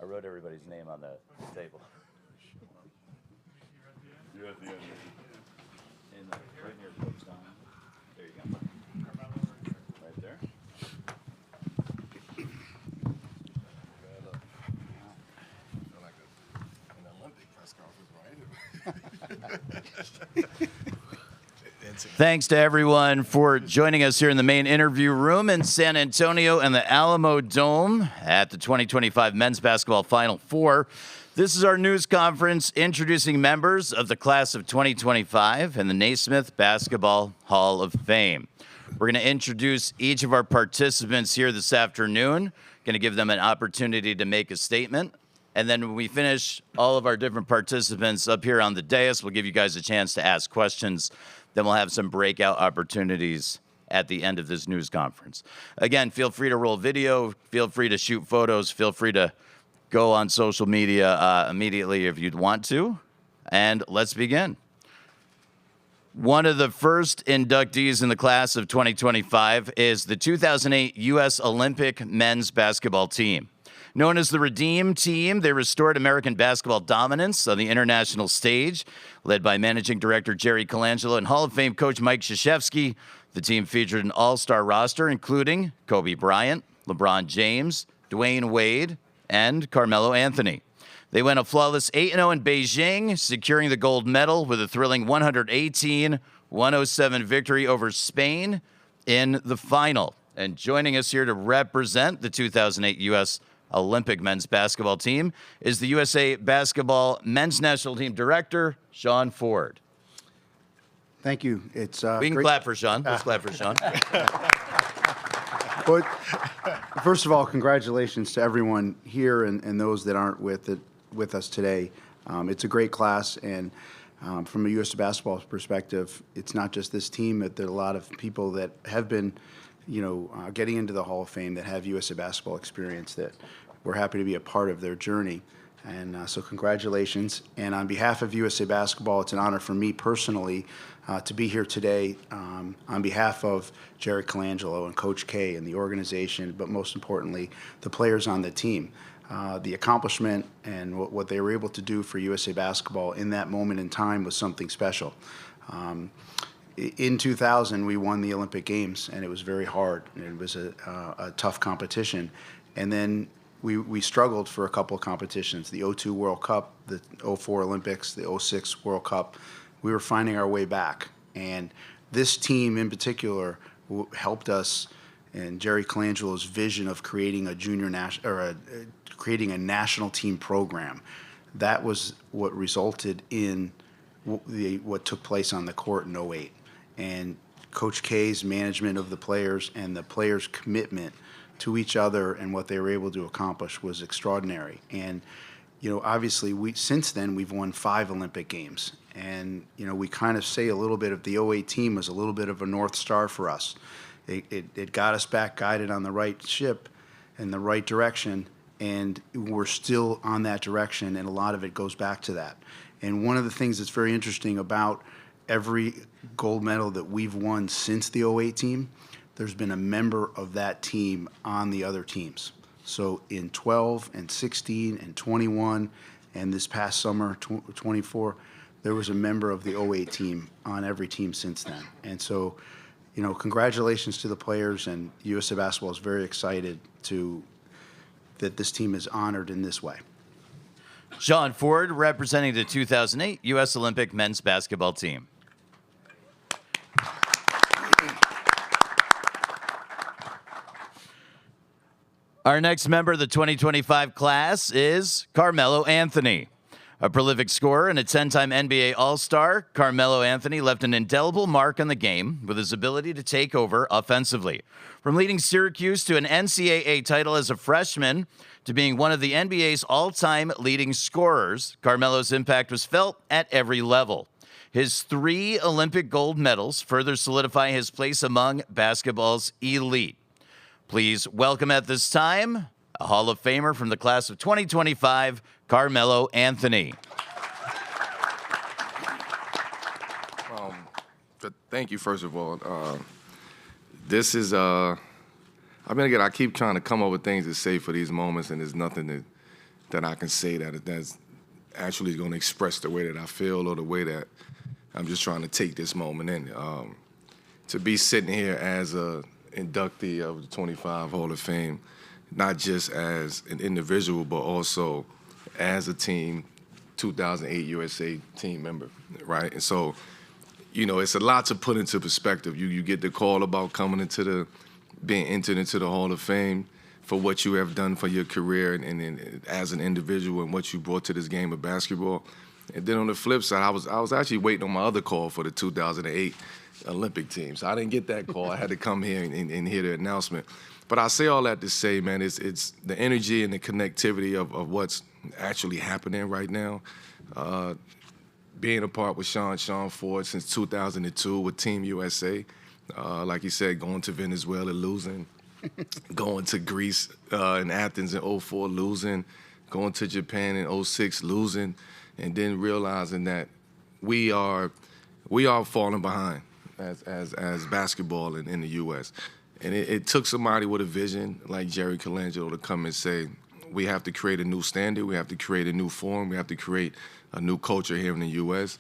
I wrote everybody's name on the table. You're at the end. And right near Coach Don. There you go. Right there. Like an Olympic press conference, right? Thanks to everyone for joining us here in the main interview room in San Antonio and the Alamo Dome at the 2025 Men's Basketball Final Four. This is our news conference introducing members of the class of 2025 and the Naismith Basketball Hall of Fame. We're going to introduce each of our participants here this afternoon, going to give them an opportunity to make a statement. And then when we finish all of our different participants up here on the dais, we'll give you guys a chance to ask questions. Then we'll have some breakout opportunities at the end of this news conference. Again, feel free to roll video, feel free to shoot photos, feel free to go on social media immediately if you'd want to. And let's begin. One of the first inductees in the class of 2025 is the 2008 U.S. Olympic men's basketball team. Known as the Redeem Team, they restored American basketball dominance on the international stage. Led by Managing Director Jerry Colangelo and Hall of Fame coach Mike Krzyzewski, the team featured an all-star roster including Kobe Bryant, LeBron James, Dwayne Wade, and Carmelo Anthony. They went a flawless 8-0 in Beijing, securing the gold medal with a thrilling 118-107 victory over Spain in the final. And joining us here to represent the 2008 U.S. Olympic men's basketball team is the USA Basketball men's national team director, Sean Ford. Thank you. It's we can great. clap for Sean. Let's clap for Sean. But first of all, congratulations to everyone here and those that aren't with us today. It's a great class, and from a U.S. basketball perspective, it's not just this team, but there are a lot of people that have been, getting into the Hall of Fame that have USA basketball experience that we're happy to be a part of their journey. And so congratulations. And on behalf of USA Basketball, it's an honor for me personally to be here today on behalf of Jerry Colangelo and Coach K and the organization, but most importantly, the players on the team. The accomplishment and what they were able to do for USA Basketball in that moment in time was something special. In 2000, we won the Olympic Games, and it was very hard. It was a tough competition. And then we struggled for a couple of competitions, the 02 World Cup, the 04 Olympics, the 06 World Cup. We were finding our way back. And this team in particular helped us, and Jerry Colangelo's vision of creating a creating a national team program. That was what resulted in what took place on the court in 08. And Coach K's management of the players and the players' commitment to each other and what they were able to accomplish was extraordinary. And, obviously, since then we've won 5 Olympic Games. And, we kind of say a little bit of the 08 team was a little bit of a North Star for us. It got us back guided on the right ship in the right direction, and we're still on that direction, and a lot of it goes back to that. And one of the things that's very interesting about every gold medal that we've won since the 08 team, there's been a member of that team on the other teams. So in 12 and 16 and 21 and this past summer, 24, there was a member of the 08 team on every team since then. And so, congratulations to the players, and USA Basketball is very excited that this team is honored in this way. Sean Ford representing the 2008 U.S. Olympic men's basketball team. Our next member of the 2025 class is Carmelo Anthony. A prolific scorer and a 10-time NBA All-Star, Carmelo Anthony left an indelible mark on the game with his ability to take over offensively. From leading Syracuse to an NCAA title as a freshman to being one of the NBA's all-time leading scorers, Carmelo's impact was felt at every level. His 3 Olympic gold medals further solidify his place among basketball's elite. Please welcome at this time a Hall of Famer from the class of 2025, Carmelo Anthony. Thank you, first of all. This is, I keep trying to come up with things to say for these moments, and there's nothing that I can say that's actually going to express the way that I feel or the way that I'm just trying to take this moment in. To be sitting here as a inductee of the 25 Hall of Fame, not just as an individual, but also as a team, 2008 USA team member, right? And so, it's a lot to put into perspective. You get the call about being entered into the Hall of Fame for what you have done for your career and as an individual and what you brought to this game of basketball. And then on the flip side, I was actually waiting on my other call for the 2008 Olympic team. So I didn't get that call. I had to come here and hear the announcement. But I say all that to say, man, it's the energy and the connectivity of what's actually happening right now. Being a part with Sean Ford since 2002 with Team USA. Like you said, going to Venezuela, losing. Going to Greece in Athens in 2004, losing. Going to Japan in 2006, losing. And then realizing that we are falling behind as basketball in the U.S. And it took somebody with a vision like Jerry Colangelo to come and say, we have to create a new standard, we have to create a new form, we have to create a new culture here in the U.S.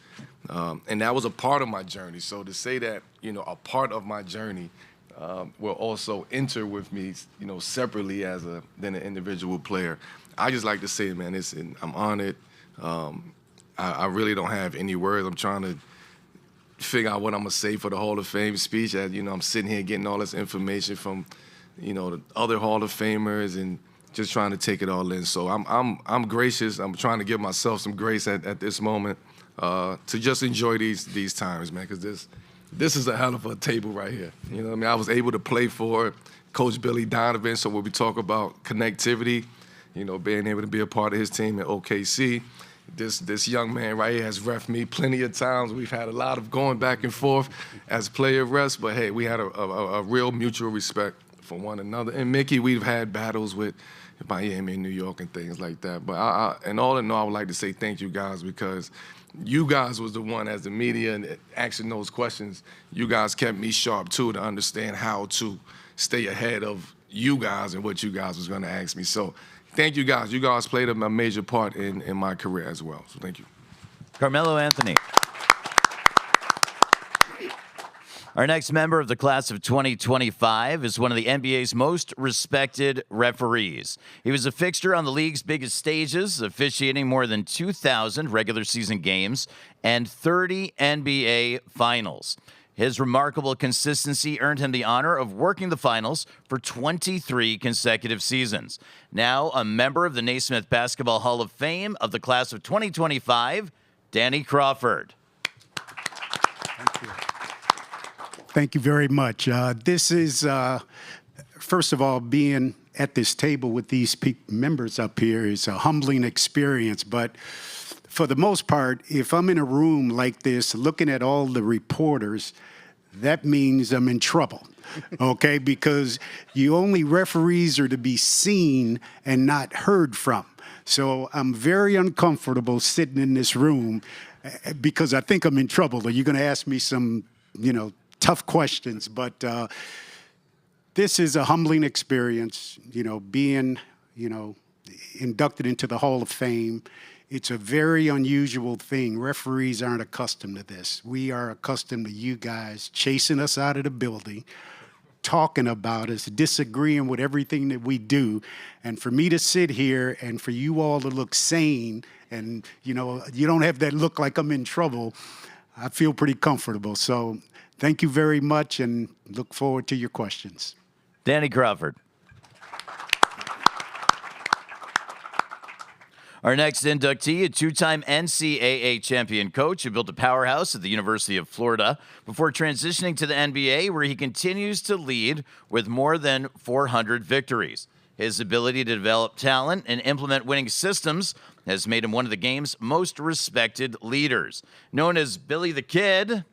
And that was a part of my journey. So to say that, a part of my journey will also enter with me, separately than an individual player. I just like to say, man, I'm honored. I really don't have any words. I'm trying to figure out what I'm gonna say for the Hall of Fame speech. As I'm sitting here getting all this information from, the other Hall of Famers and just trying to take it all in. So I'm gracious. I'm trying to give myself some grace at this moment to just enjoy these times, man. Because this is a hell of a table right here. You know what I mean? I was able to play for Coach Billy Donovan. So when we talk about connectivity, being able to be a part of his team at OKC. This young man right here has reffed me plenty of times. We've had a lot of going back and forth as player refs, but hey, we had a real mutual respect for one another. And Mickey, we've had battles with Miami and New York and things like that. But and all in all, I would like to say thank you guys, because you guys was the one as the media and asking those questions. You guys kept me sharp too to understand how to stay ahead of you guys and what you guys was going to ask me. So thank you guys. You guys played a major part in my career as well. So thank you. Carmelo Anthony. Our next member of the class of 2025 is one of the NBA's most respected referees. He was a fixture on the league's biggest stages, officiating more than 2,000 regular season games and 30 NBA finals. His remarkable consistency earned him the honor of working the finals for 23 consecutive seasons. Now a member of the Naismith Basketball Hall of Fame of the class of 2025, Danny Crawford. Thank you. Thank you very much. This is, first of all, being at this table with these members up here is a humbling experience. But for the most part, if I'm in a room like this looking at all the reporters, that means I'm in trouble, okay? Because referees are to be seen and not heard from. So I'm very uncomfortable sitting in this room because I think I'm in trouble. Are you going to ask me some, tough questions? But this is a humbling experience, being, inducted into the Hall of Fame. It's a very unusual thing. Referees aren't accustomed to this. We are accustomed to you guys chasing us out of the building, talking about us, disagreeing with everything that we do. And for me to sit here and for you all to look sane and, you don't have that look like I'm in trouble, I feel pretty comfortable. So thank you very much and look forward to your questions. Danny Crawford. Our next inductee, a two-time NCAA champion coach who built a powerhouse at the University of Florida before transitioning to the NBA, where he continues to lead with more than 400 victories. His ability to develop talent and implement winning systems has made him one of the game's most respected leaders. Known as Billy the Kid,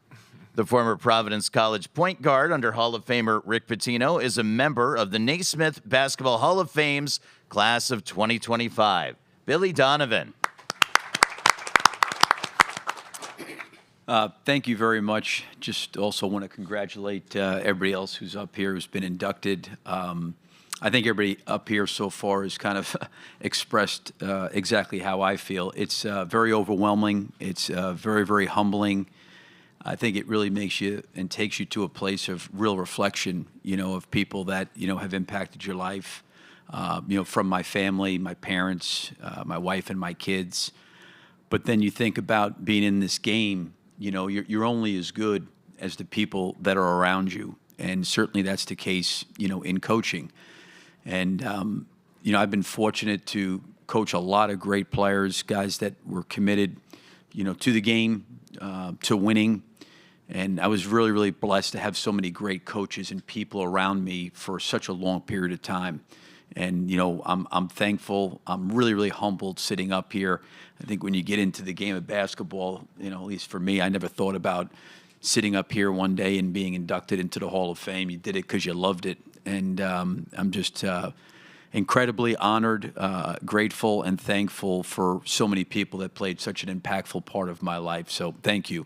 the former Providence College point guard under Hall of Famer Rick Pitino is a member of the Naismith Basketball Hall of Fame's class of 2025. Billy Donovan. Thank you very much. Just also want to congratulate everybody else who's up here who's been inducted. I think everybody up here so far has kind of expressed exactly how I feel. It's very overwhelming. It's very, very humbling. I think it really makes you and takes you to a place of real reflection, of people that, have impacted your life, from my family, my parents, my wife and my kids. But then you think about being in this game, you're only as good as the people that are around you. And certainly that's the case, in coaching. And, I've been fortunate to coach a lot of great players, guys that were committed, to the game, to winning. And I was really, really blessed to have so many great coaches and people around me for such a long period of time. And, I'm thankful. I'm really, really humbled sitting up here. I think when you get into the game of basketball, at least for me, I never thought about sitting up here one day and being inducted into the Hall of Fame. You did it because you loved it. And I'm just incredibly honored, grateful, and thankful for so many people that played such an impactful part of my life. So thank you.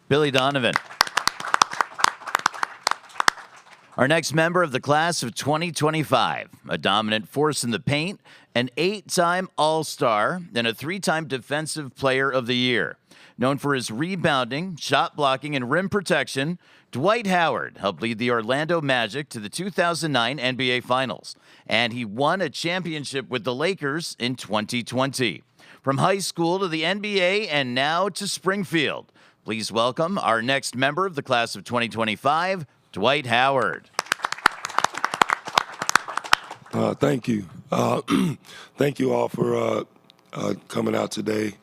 Billy Donovan. Our next member of the class of 2025, a dominant force in the paint, an 8-time All-Star, and a 3-time Defensive Player of the Year. Known for his rebounding, shot blocking, and rim protection, Dwight Howard helped lead the Orlando Magic to the 2009 NBA Finals, and he won a championship with the Lakers in 2020. From high school to the NBA and now to Springfield, please welcome our next member of the class of 2025, Dwight Howard. Thank you. Thank you all for coming out today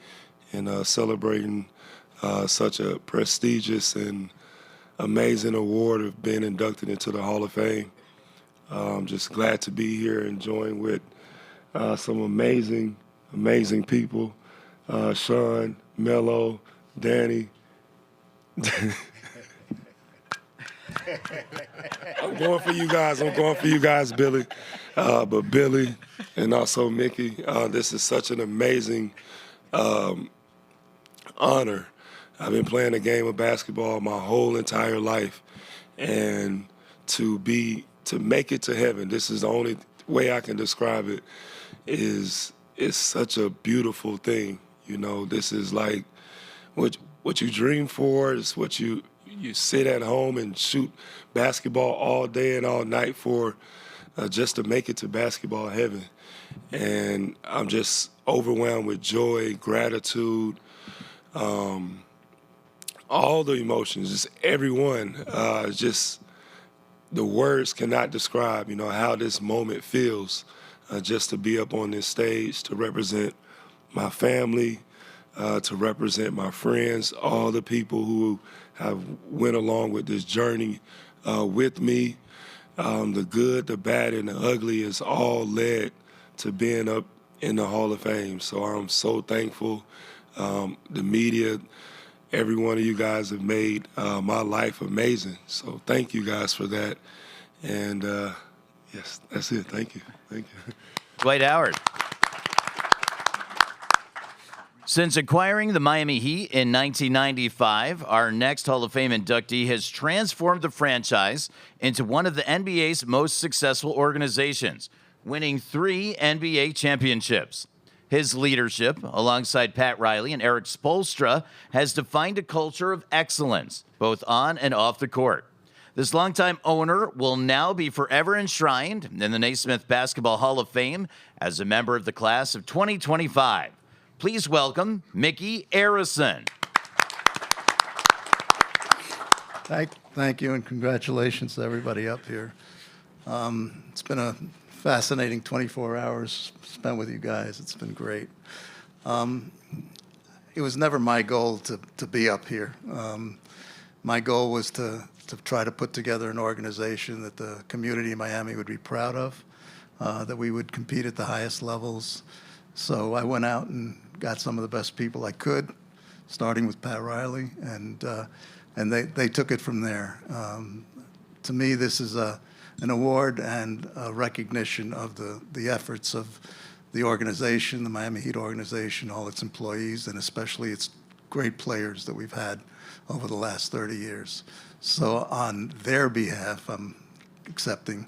and celebrating such a prestigious and amazing award of being inducted into the Hall of Fame. I'm just glad to be here enjoying with some amazing people. Sean, Mello, Danny. I'm going for you guys, Billy. But Billy and also Mickey, this is such an amazing honor. I've been playing the game of basketball my whole entire life, and to make it to heaven, this is the only way I can describe it, is such a beautiful thing. This is like what you dream for. It's what you sit at home and shoot basketball all day and all night for, just to make it to basketball heaven. And I'm just overwhelmed with joy, gratitude, all the emotions, just everyone. Just the words cannot describe, how this moment feels, just to be up on this stage, to represent my family, to represent my friends, all the people who have went along with this journey with me. The good, the bad, and the ugly is all led to being up in the Hall of Fame. So I'm so thankful. The media, every one of you guys have made my life amazing. So thank you guys for that. And yes, that's it. Thank you. Thank you. Dwight Howard. Since acquiring the Miami Heat in 1995, our next Hall of Fame inductee has transformed the franchise into one of the NBA's most successful organizations, winning 3 NBA championships. His leadership, alongside Pat Riley and Eric Spoelstra, has defined a culture of excellence, both on and off the court. This longtime owner will now be forever enshrined in the Naismith Basketball Hall of Fame as a member of the class of 2025. Please welcome Mickey Arison. Thank you, and congratulations to everybody up here. It's been a fascinating 24 hours spent with you guys. It's been great. It was never my goal to be up here. My goal was to try to put together an organization that the community of Miami would be proud of, that we would compete at the highest levels. So I went out and got some of the best people I could, starting with Pat Riley, and they took it from there. To me, this is an award and a recognition of the efforts of the organization, the Miami Heat organization, all its employees, and especially its great players that we've had over the last 30 years. So on their behalf, I'm accepting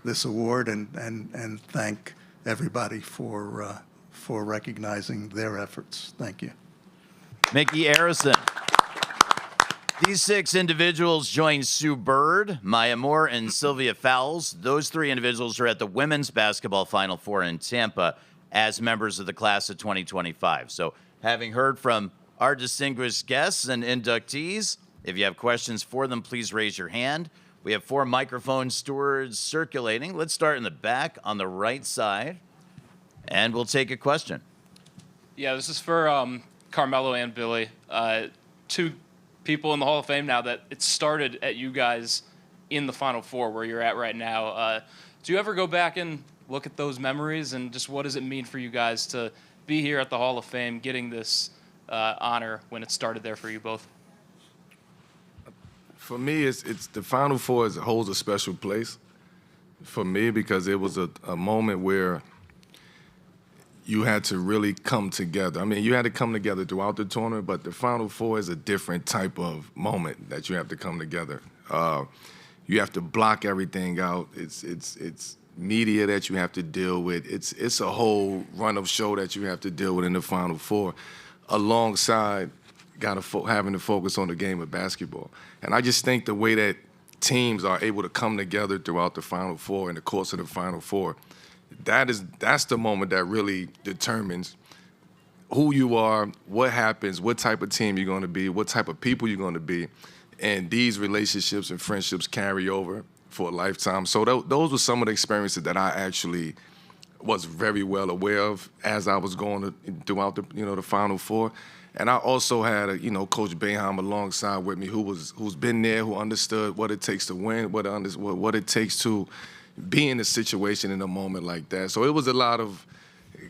this award and thank everybody for recognizing their efforts. Thank you. Mickey Arison. These 6 individuals join Sue Bird, Maya Moore, and Sylvia Fowles. Those 3 individuals are at the women's basketball Final Four in Tampa as members of the class of 2025. So having heard from our distinguished guests and inductees, if you have questions for them, please raise your hand. We have 4 microphone stewards circulating. Let's start in the back on the right side, and we'll take a question. Yeah, this is for Carmelo and Billy. 2 people in the Hall of Fame now that it started at you guys in the Final Four where you're at right now. Do you ever go back and look at those memories, and just what does it mean for you guys to be here at the Hall of Fame getting this honor when it started there for you both? For me, it's the Final Four holds a special place for me because it was a moment where you had to really come together. I mean, you had to come together throughout the tournament, but the Final Four is a different type of moment that you have to come together. You have to block everything out. It's media that you have to deal with. It's a whole run of show that you have to deal with in the Final Four, alongside having to focus on the game of basketball. And I just think the way that teams are able to come together throughout the Final Four in the course of the Final Four, that's the moment that really determines who you are, what happens, what type of team you're going to be, what type of people you're going to be. And these relationships and friendships carry over for a lifetime. So those were some of the experiences that I actually was very well aware of as I was going throughout the Final Four. And I also had Coach Boeheim alongside with me who's been there, who understood what it takes to win, what it takes to be in a situation in a moment like that. So it was a lot of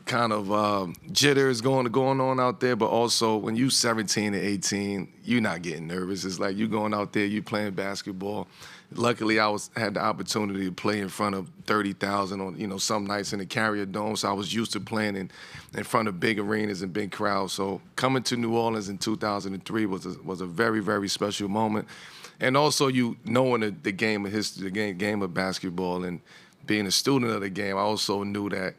kind of jitters going on out there, but also when you 17 and 18, you're not getting nervous. It's like you going out there, you playing basketball. Luckily, I had the opportunity to play in front of 30,000 on some nights in the Carrier Dome, so I was used to playing in front of big arenas and big crowds. So coming to New Orleans in 2003 was a very, very special moment. And also, knowing the game of history, the game of basketball, and being a student of the game, I also knew that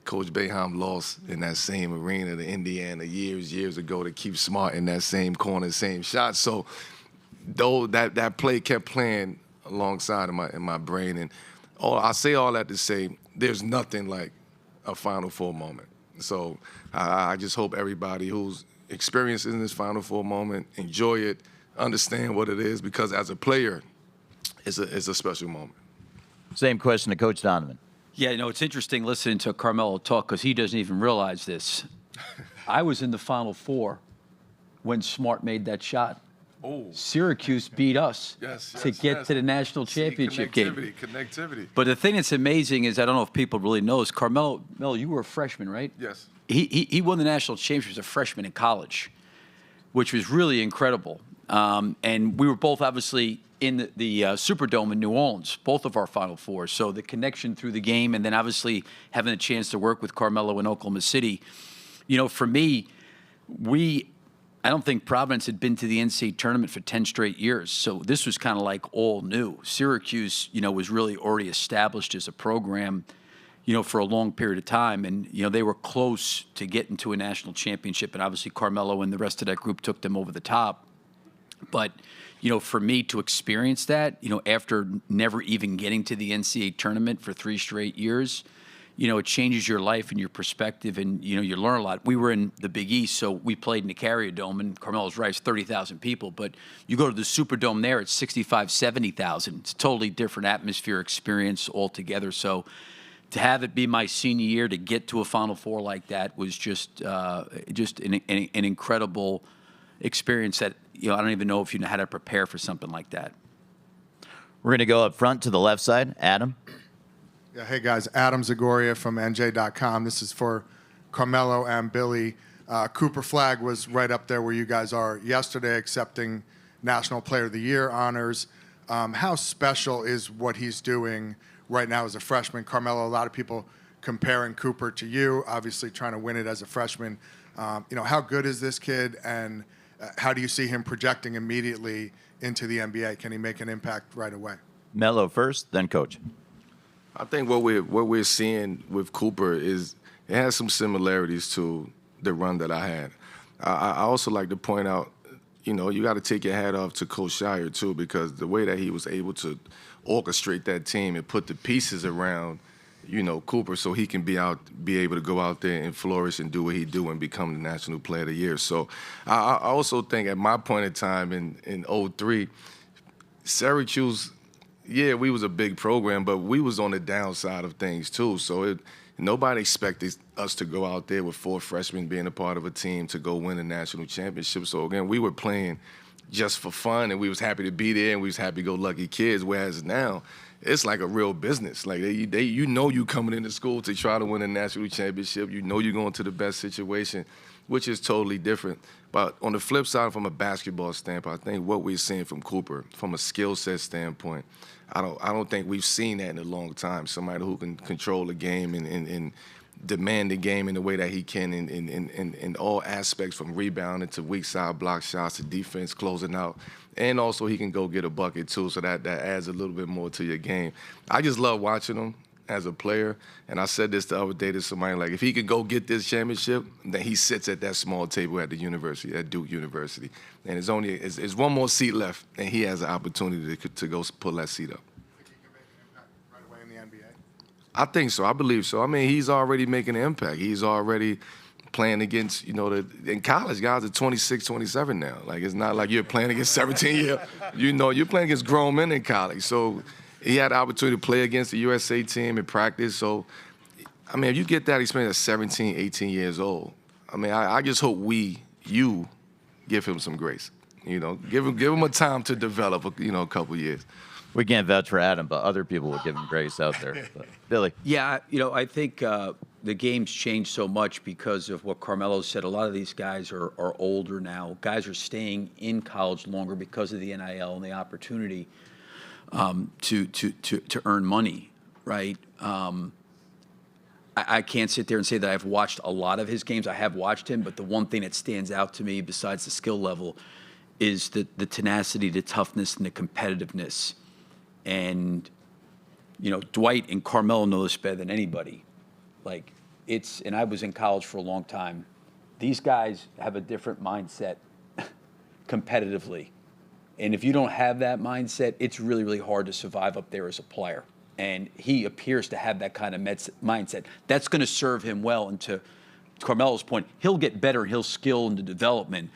Coach Boeheim lost in that same arena to Indiana years ago to keep Smart in that same corner, same shot. So, though that play kept playing alongside in my brain, and I say all that to say there's nothing like a Final Four moment. So I just hope everybody who's experiencing this Final Four moment enjoy it, understand what it is, because as a player, it's a special moment. Same question to Coach Donovan. Yeah, it's interesting listening to Carmelo talk because he doesn't even realize this. I was in the Final Four when Smart made that shot. Oh. Syracuse beat us to get to the national championship game. Connectivity. But the thing that's amazing is, I don't know if people really know, is Carmelo, you were a freshman, right? Yes. He won the national championship as a freshman in college, which was really incredible. And we were both obviously in the Superdome in New Orleans, both of our Final Fours. So the connection through the game, and then obviously having a chance to work with Carmelo in Oklahoma City. For me, I don't think Providence had been to the NCAA tournament for 10 straight years. So this was kind of like all new. Syracuse, was really already established as a program, for a long period of time. And, they were close to getting to a national championship. And obviously Carmelo and the rest of that group took them over the top. But, for me to experience that, after never even getting to the NCAA tournament for 3 straight years, it changes your life and your perspective, and, you learn a lot. We were in the Big East, so we played in the Carrier Dome, and Carmelo's right, it's 30,000 people. But you go to the Superdome there, it's 65, 70,000. It's a totally different atmosphere, experience altogether. So to have it be my senior year, to get to a Final Four like that was just an incredible experience that, I don't even know if you know how to prepare for something like that. We're going to go up front to the left side. Adam. Yeah, hey guys, Adam Zagoria from NJ.com. This is for Carmelo and Billy. Cooper Flagg was right up there where you guys are yesterday, accepting National Player of the Year honors. How special is what he's doing right now as a freshman? Carmelo, a lot of people comparing Cooper to you, obviously trying to win it as a freshman. How good is this kid, and how do you see him projecting immediately into the NBA? Can he make an impact right away? Melo first, then Coach. I think what we're seeing with Cooper is it has some similarities to the run that I had. I also like to point out, you got to take your hat off to Coach Shire too, because the way that he was able to orchestrate that team and put the pieces around, Cooper, so he can be able to go out there and flourish and do what he do and become the National Player of the Year. So I also think at my point in time in 03, Syracuse, yeah, we was a big program, but we was on the downside of things too. So nobody expected us to go out there with 4 freshmen being a part of a team to go win a national championship. So again, we were playing just for fun, and we was happy to be there, and we was happy-go-lucky kids. Whereas now, it's like a real business. Like you coming into school to try to win a national championship. You know you're going to the best situation, which is totally different. But on the flip side, from a basketball standpoint, I think what we're seeing from Cooper, from a skill set standpoint, I don't think we've seen that in a long time. Somebody who can control the game and demand the game in the way that he can in all aspects, from rebounding to weak side block shots to defense closing out. And also he can go get a bucket too, so that adds a little bit more to your game. I just love watching him as a player. And I said this the other day to somebody, like, if he could go get this championship, then he sits at that small table at the university, at Duke University. And it's one more seat left, and he has an opportunity to go pull that seat up. Think he can make an impact right away in the NBA? I think so. I believe so. I mean, he's already making an impact. He's already playing against, in college, guys are 26, 27 now. Like, it's not like you're playing against 17-year. You're playing against grown men in college. So he had the opportunity to play against the USA team in practice. So, I mean, if you get that experience at 17, 18 years old, I mean, I just hope you give him some grace. Give him a time to develop, a couple years. We can't vouch for Adam, but other people will give him grace out there. But, Billy. Yeah, I think the game's changed so much because of what Carmelo said. A lot of these guys are older now. Guys are staying in college longer because of the NIL and the opportunity to earn money, right? I can't sit there and say that I've watched a lot of his games. I have watched him, but the one thing that stands out to me besides the skill level is the tenacity, the toughness, and the competitiveness. And, Dwight and Carmelo know this better than anybody. Like, and I was in college for a long time. These guys have a different mindset competitively. And if you don't have that mindset, it's really, really hard to survive up there as a player. And he appears to have that kind of mindset. That's going to serve him well. And to Carmelo's point, he'll get better, he'll skill into development.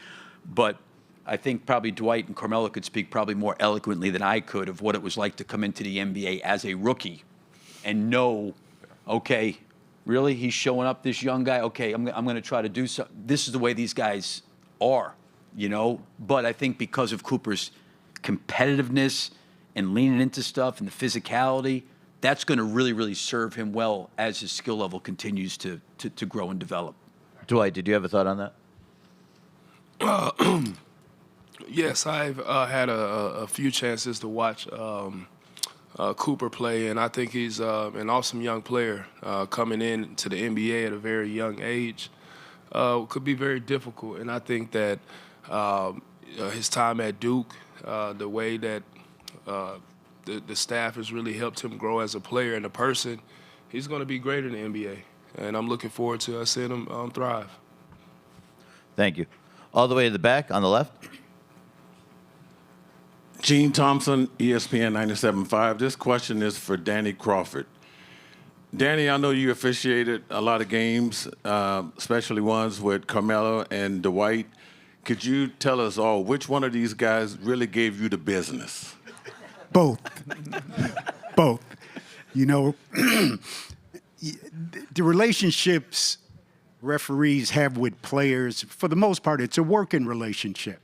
But I think probably Dwight and Carmelo could speak probably more eloquently than I could of what it was like to come into the NBA as a rookie and know, okay, really, he's showing up, this young guy. Okay, I'm going to try to do something. This is the way these guys are, But I think because of Cooper's competitiveness and leaning into stuff and the physicality, that's going to really, really serve him well as his skill level continues to grow and develop. Dwight, did you have a thought on that? Yes, I've had a few chances to watch Cooper play, and I think he's an awesome young player coming in to the NBA at a very young age. Could be very difficult, and I think that his time at Duke, the way that the staff has really helped him grow as a player and a person, he's going to be great in the NBA, and I'm looking forward to seeing him thrive. Thank you. All the way to the back on the left. Gene Thompson, ESPN 97.5. This question is for Danny Crawford. Danny, I know you officiated a lot of games, especially ones with Carmelo and Dwight. Could you tell us all which one of these guys really gave you the business? Both. Both. The relationships referees have with players, for the most part, it's a working relationship.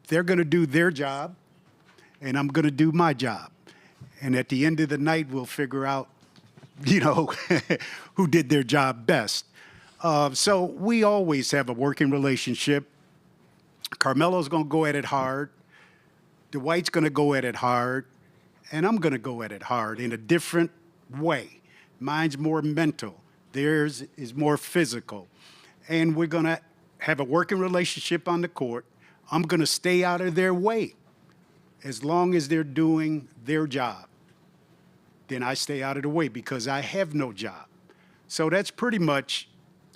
They're going to do their job, and I'm going to do my job. And at the end of the night, we'll figure out, who did their job best. So we always have a working relationship. Carmelo's going to go at it hard. Dwight's going to go at it hard. And I'm going to go at it hard in a different way. Mine's more mental. Theirs is more physical. And we're going to have a working relationship on the court. I'm going to stay out of their way as long as they're doing their job. then I stay out of the way because I have no job. So that's pretty much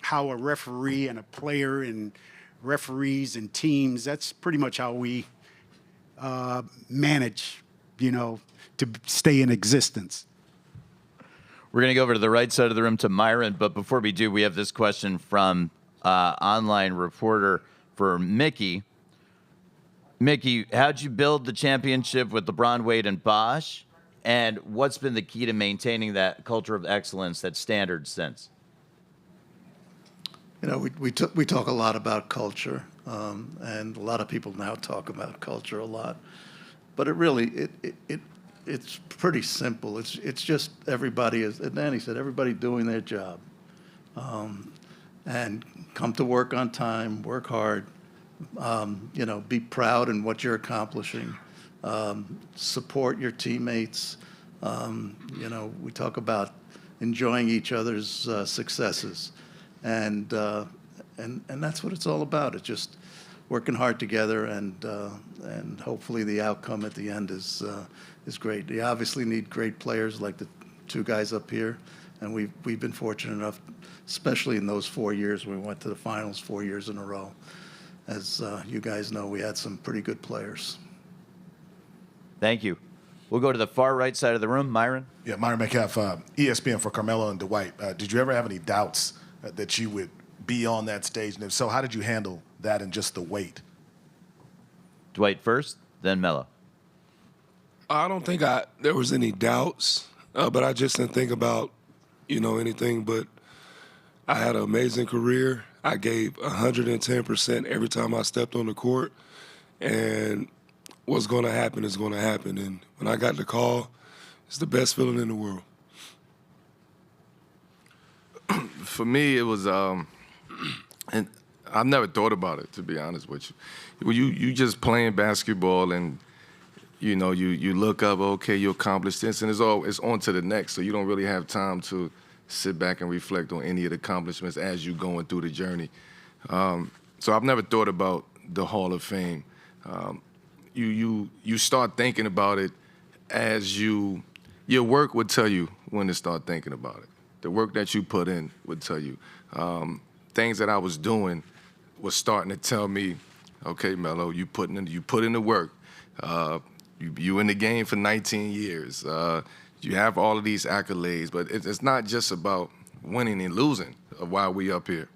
how a referee and a player and referees and teams, that's pretty much how we manage, to stay in existence. We're going to go over to the right side of the room to Myron, but before we do, we have this question from online reporter for Mickey. Mickey, how'd you build the championship with LeBron, Wade, and Bosh? And what's been the key to maintaining that culture of excellence, that standard since? We talk a lot about culture, and a lot of people now talk about culture a lot. But it's pretty simple. It's just everybody, as Danny said, everybody doing their job, and come to work on time, work hard, be proud in what you're accomplishing, support your teammates. We talk about enjoying each other's successes, and that's what it's all about. It's just working hard together, and hopefully the outcome at the end is great. You obviously need great players like the two guys up here, and we've been fortunate enough, especially in those 4 years when we went to the finals 4 years in a row. As you guys know, we had some pretty good players. Thank you. We'll go to the far right side of the room. Myron? Yeah, Myron Metcalf, ESPN for Carmelo and Dwight. Did you ever have any doubts that you would be on that stage? And if so, how did you handle that and just the weight? Dwight first, then Melo. I don't think there was any doubts, but I just didn't think about, anything. But I had an amazing career. I gave 110% every time I stepped on the court, and what's going to happen is going to happen. And when I got the call, it's the best feeling in the world. For me, it was, and I've never thought about it, to be honest with you. You just playing basketball, and you look up, okay, you accomplished this, and it's on to the next. So you don't really have time to sit back and reflect on any of the accomplishments as you're going through the journey. So I've never thought about the Hall of Fame. You start thinking about it as your work would tell you when to start thinking about it. The work that you put in would tell you. Things that I was doing was starting to tell me, okay, Melo, you put in the work. You in the game for 19 years. You have all of these accolades, but it's not just about winning and losing while we up here.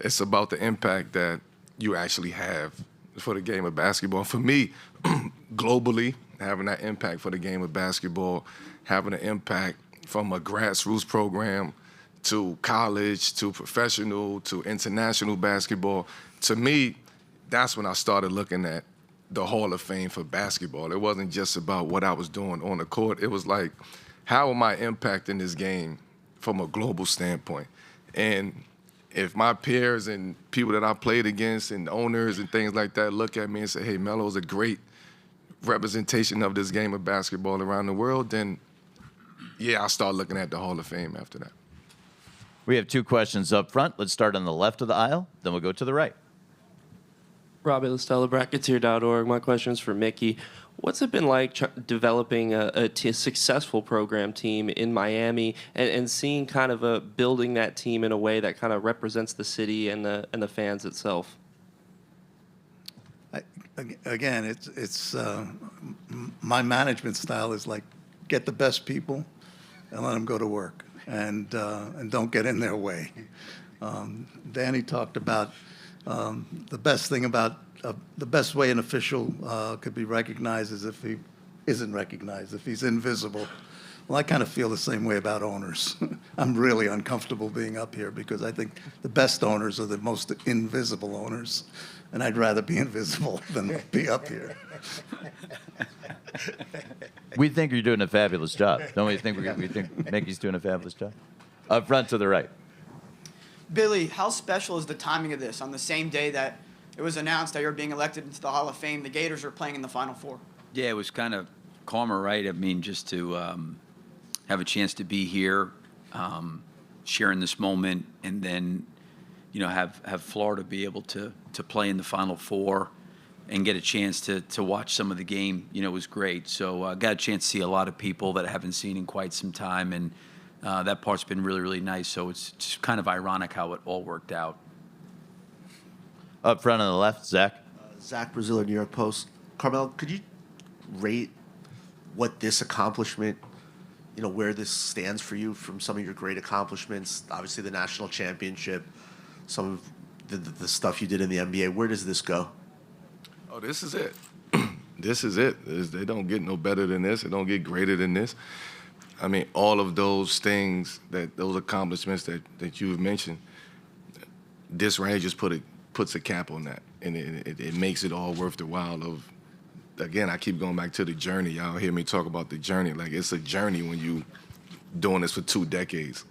It's about the impact that you actually have for the game of basketball. For me, globally, having that impact for the game of basketball, having an impact from a grassroots program to college to professional to international basketball, to me, that's when I started looking at the Hall of Fame for basketball. It wasn't just about what I was doing on the court. It was like, how am I impacting this game from a global standpoint? And if my peers and people that I played against and owners and things like that look at me and say, hey, Melo's a great representation of this game of basketball around the world, then yeah, I'll start looking at the Hall of Fame after that. We have two questions up front. Let's start on the left of the aisle, then we'll go to the right. Robbie Listella, Bracketeer.org. My question is for Mickey. What's it been like developing a successful program team in Miami and seeing kind of building that team in a way that kind of represents the city and the fans itself? Again, it's my management style is like get the best people and let them go to work and don't get in their way. Danny talked about the best thing about the best way an official could be recognized is if he isn't recognized, if he's invisible. Well, I kind of feel the same way about owners. I'm really uncomfortable being up here because I think the best owners are the most invisible owners, and I'd rather be invisible than be up here. We think you're doing a fabulous job. Don't we think Mickey's doing a fabulous job? Up front to the right. Billy, how special is the timing of this? On the same day that it was announced that you're being elected into the Hall of Fame, the Gators are playing in the Final Four. Yeah, it was kind of karma, right? I mean, just to have a chance to be here, sharing this moment, and then, have Florida be able to play in the Final Four. and get a chance to watch some of the game, was great. So got a chance to see a lot of people that I haven't seen in quite some time, and that part's been really, really nice. So it's just kind of ironic how it all worked out. Up front on the left, Zach. Zach Braziller, New York Post. Carmelo, could you rate what this accomplishment, where this stands for you from some of your great accomplishments? Obviously, the national championship, some of the stuff you did in the NBA. Where does this go? Oh, this is it. This is it. They don't get no better than this. They don't get greater than this. I mean, all of those things, those accomplishments that you've mentioned, this range just puts a cap on that, and it makes it all worth the while of. Again, I keep going back to the journey. Y'all hear me talk about the journey. Like, it's a journey when you doing this for 2 decades.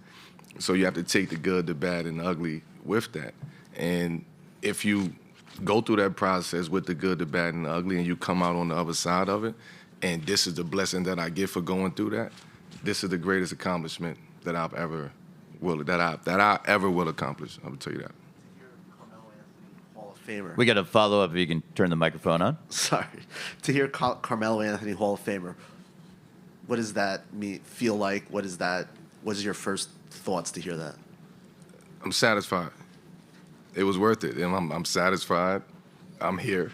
So you have to take the good, the bad, and the ugly with that. And if you go through that process with the good, the bad, and the ugly, and you come out on the other side of it, and this is the blessing that I get for going through that, this is the greatest accomplishment that I ever will accomplish. I will tell you that. Famer. We got a follow-up if you can turn the microphone on. Sorry. To hear Carmelo Anthony Hall of Famer, what does that feel like? What is your first thoughts to hear that? I'm satisfied. It was worth it. And I'm satisfied. I'm here.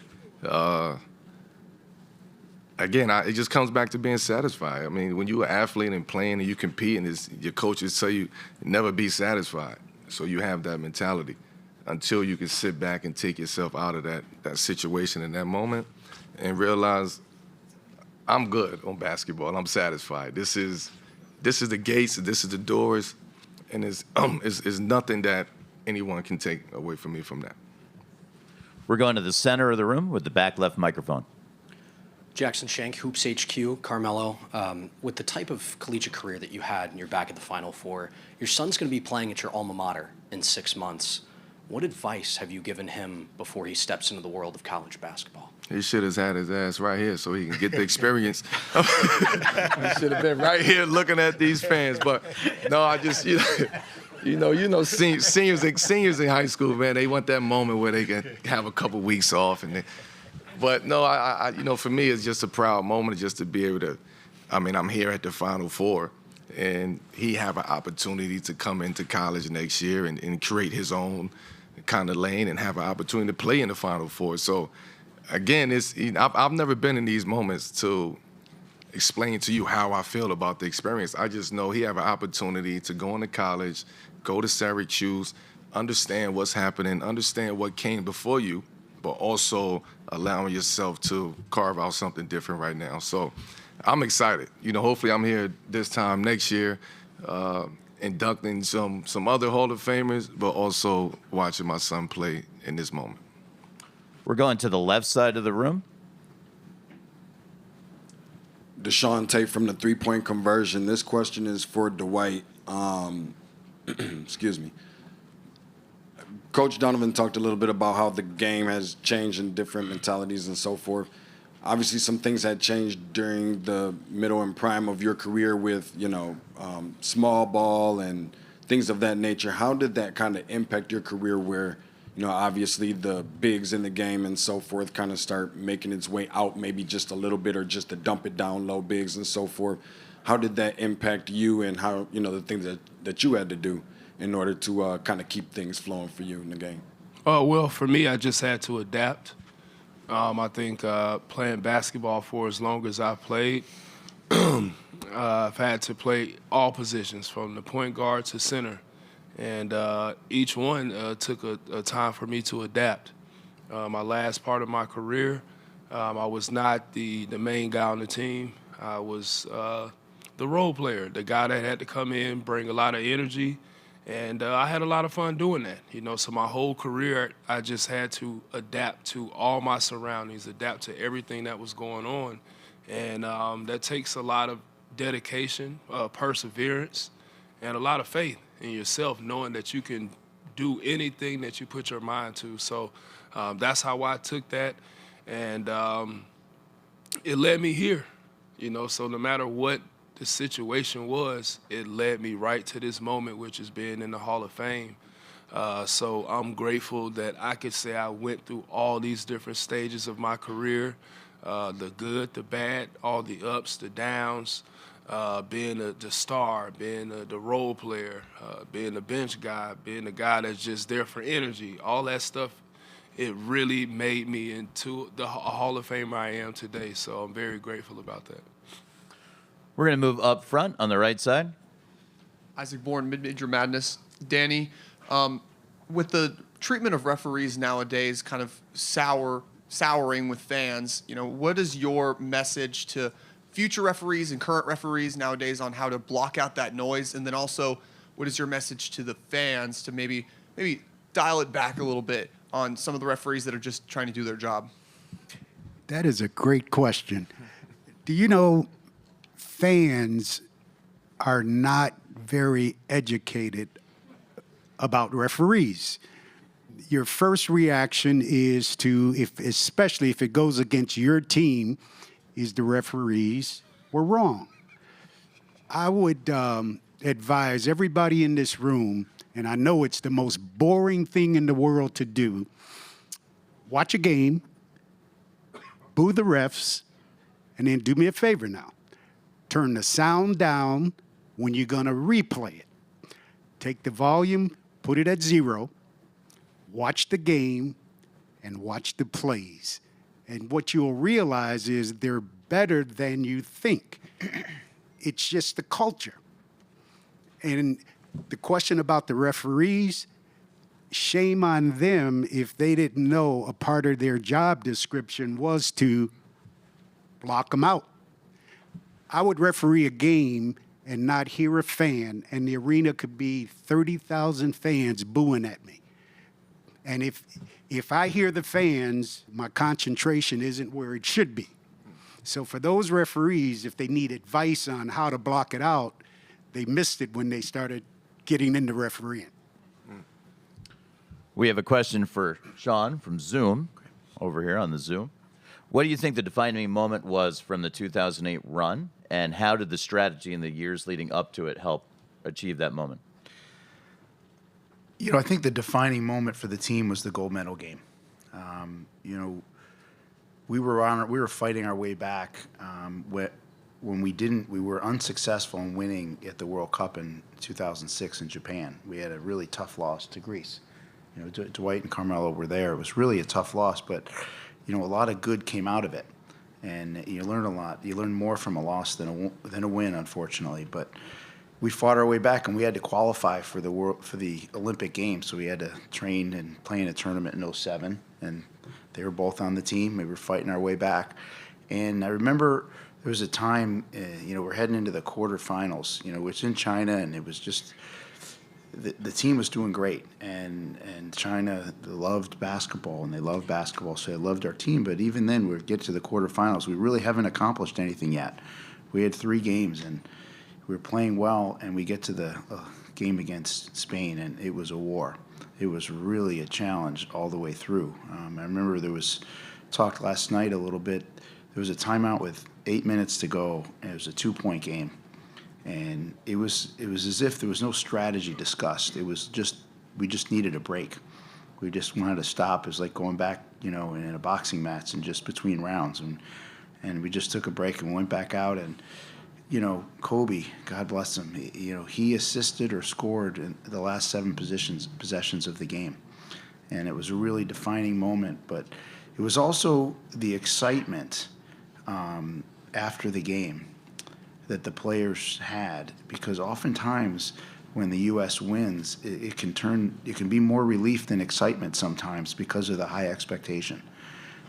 Again, it just comes back to being satisfied. I mean, when you're an athlete and playing and you compete and your coaches tell you never be satisfied. So you have that mentality until you can sit back and take yourself out of that situation in that moment and realize I'm good on basketball. I'm satisfied. This is the gates. This is the doors, and it's nothing that anyone can take away from me from that. We're going to the center of the room with the back left microphone. Jackson Shank, Hoops HQ, Carmelo. With the type of collegiate career that you had and you're back at the Final Four, your son's going to be playing at your alma mater in 6 months. What advice have you given him before he steps into the world of college basketball? He should have had his ass right here so he can get the experience. He should have been right here looking at these fans. But no, I just, seniors in high school, man, they want that moment where they can have a couple weeks off. But no, I for me, it's just a proud moment just to be able to. I mean, I'm here at the Final Four, and he have an opportunity to come into college next year and create his own kind of lane and have an opportunity to play in the Final Four. So, again, I've never been in these moments to explain to you how I feel about the experience. I just know he have an opportunity to go into college, go to Syracuse, understand what's happening, understand what came before you, but also allowing yourself to carve out something different right now. So I'm excited. Hopefully I'm here this time next year, inducting some other Hall of Famers, but also watching my son play in this moment. We're going to the left side of the room. Deshaun Tate from the 3-point conversion. This question is for Dwight. Excuse me. Coach Donovan talked a little bit about how the game has changed in different mentalities and so forth. Obviously, some things had changed during the middle and prime of your career with, small ball and things of that nature. How did that kind of impact your career where, obviously the bigs in the game and so forth kind of start making its way out maybe just a little bit or just to dump it down low bigs and so forth? How did that impact you and how, the things that you had to do in order to kind of keep things flowing for you in the game? Well, for me, I just had to adapt. I think playing basketball for as long as I've played, I've had to play all positions from the point guard to center. And each one took a time for me to adapt. My last part of my career, I was not the main guy on the team. I was the role player, the guy that had to come in, bring a lot of energy. And I had a lot of fun doing that, So my whole career, I just had to adapt to all my surroundings, adapt to everything that was going on. And that takes a lot of dedication, perseverance, and a lot of faith in yourself, knowing that you can do anything that you put your mind to. So that's how I took that. And it led me here, So no matter what the situation was, it led me right to this moment, which is being in the Hall of Fame. So I'm grateful that I could say I went through all these different stages of my career, the good, the bad, all the ups, the downs, being the star, being the role player, being the bench guy, being the guy that's just there for energy, all that stuff. It really made me into the Hall of Famer I am today. So I'm very grateful about that. We're going to move up front on the right side. Isaac Bourne, Mid-Major Madness. Danny, with the treatment of referees nowadays kind of souring with fans, what is your message to future referees and current referees nowadays on how to block out that noise? And then also, what is your message to the fans to maybe dial it back a little bit on some of the referees that are just trying to do their job? That is a great question. Do you know fans are not very educated about referees? Your first reaction is especially if it goes against your team, is the referees were wrong. I would advise everybody in this room, and I know it's the most boring thing in the world to do, watch a game, boo the refs, and then do me a favor now. Turn the sound down when you're going to replay it. Take the volume, put it at 0, watch the game, and watch the plays. And what you'll realize is they're better than you think. It's just the culture. And the question about the referees, shame on them if they didn't know a part of their job description was to block them out. I would referee a game and not hear a fan, and the arena could be 30,000 fans booing at me. And if I hear the fans, my concentration isn't where it should be. So for those referees, if they need advice on how to block it out, they missed it when they started getting into refereeing. We have a question for Sean from Zoom, over here on the Zoom. What do you think the defining moment was from the 2008 run, and how did the strategy in the years leading up to it help achieve that moment? I think the defining moment for the team was the gold medal game. We were fighting our way back when we were unsuccessful in winning at the World Cup in 2006 in Japan. We had a really tough loss to Greece. Dwight and Carmelo were there. It was really a tough loss, but a lot of good came out of it, and you learn a lot. You learn more from a loss than a win, unfortunately. But we fought our way back, and we had to qualify for the Olympic Games. So we had to train and play in a tournament in 2007, and they were both on the team. We were fighting our way back, and I remember there was a time, we're heading into the quarterfinals. It's in China, and it was just the team was doing great, and China loved basketball, and they loved basketball, so they loved our team. But even then, we get to the quarterfinals, we really haven't accomplished anything yet. We had 3 games, and we were playing well, and we get to the game against Spain, and it was a war. It was really a challenge all the way through. I remember there was talk last night a little bit. There was a timeout with 8 minutes to go, and it was a 2-point game. And it was as if there was no strategy discussed. It was just, we just needed a break. We just wanted to stop. It was like going back, in a boxing match and just between rounds. And we just took a break and went back out. And, Kobe, God bless him, he assisted or scored in the last 7 possessions of the game. And it was a really defining moment. But it was also the excitement after the game that the players had, because oftentimes when the U.S. wins, it can be more relief than excitement sometimes because of the high expectation.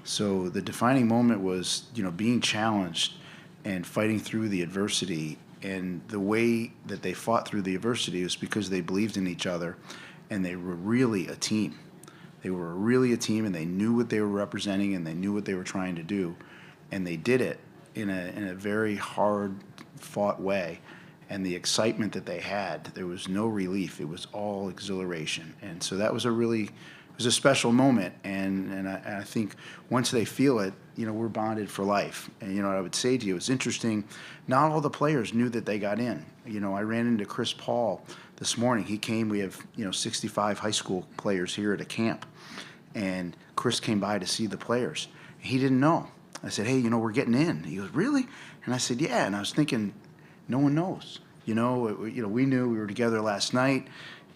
So the defining moment was, being challenged and fighting through the adversity. And the way that they fought through the adversity was because they believed in each other, and they were really a team. They were really a team, and they knew what they were representing, and they knew what they were trying to do, and they did it in a very hard-fought way. And the excitement that they had, there was no relief. It was all exhilaration. And so that was it was a special moment. And I think once they feel it, we're bonded for life. And, what I would say to you, it's interesting, not all the players knew that they got in. I ran into Chris Paul this morning. He came. We have 65 high school players here at a camp, and Chris came by to see the players. He didn't know. I said, hey, we're getting in. He goes, really? And I said, yeah. And I was thinking, no one knows. We knew. We were together last night.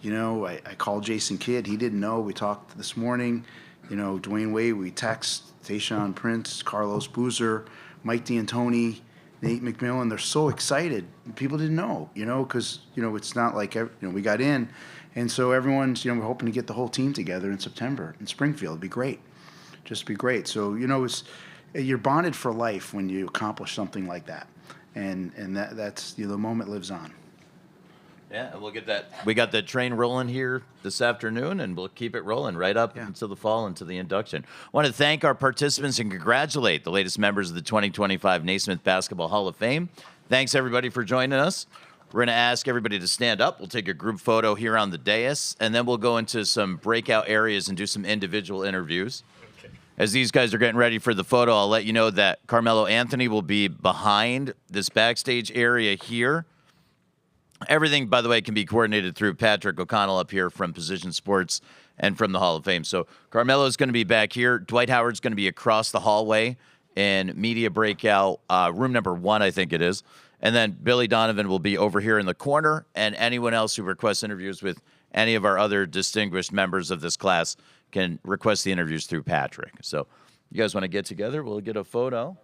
I called Jason Kidd. He didn't know. We talked this morning. Dwayne Wade, we text Tayshaun Prince, Carlos Boozer, Mike D'Antoni, Nate McMillan. They're so excited. People didn't know, because, it's not like, we got in. And so everyone's, we're hoping to get the whole team together in September in Springfield. It'd be great. Just be great. So, you're bonded for life when you accomplish something like that. And that's, the moment lives on. Yeah, and we'll get that. We got the train rolling here this afternoon, and we'll keep it rolling right up until the fall, into the induction. I want to thank our participants and congratulate the latest members of the 2025 Naismith Basketball Hall of Fame. Thanks, everybody, for joining us. We're going to ask everybody to stand up. We'll take a group photo here on the dais, and then we'll go into some breakout areas and do some individual interviews. As these guys are getting ready for the photo, I'll let you know that Carmelo Anthony will be behind this backstage area here. Everything, by the way, can be coordinated through Patrick O'Connell up here from Position Sports and from the Hall of Fame. So Carmelo's going to be back here. Dwight Howard's going to be across the hallway in media breakout, room number 1, I think it is. And then Billy Donovan will be over here in the corner, and anyone else who requests interviews with any of our other distinguished members of this class can request the interviews through Patrick. So you guys want to get together? We'll get a photo.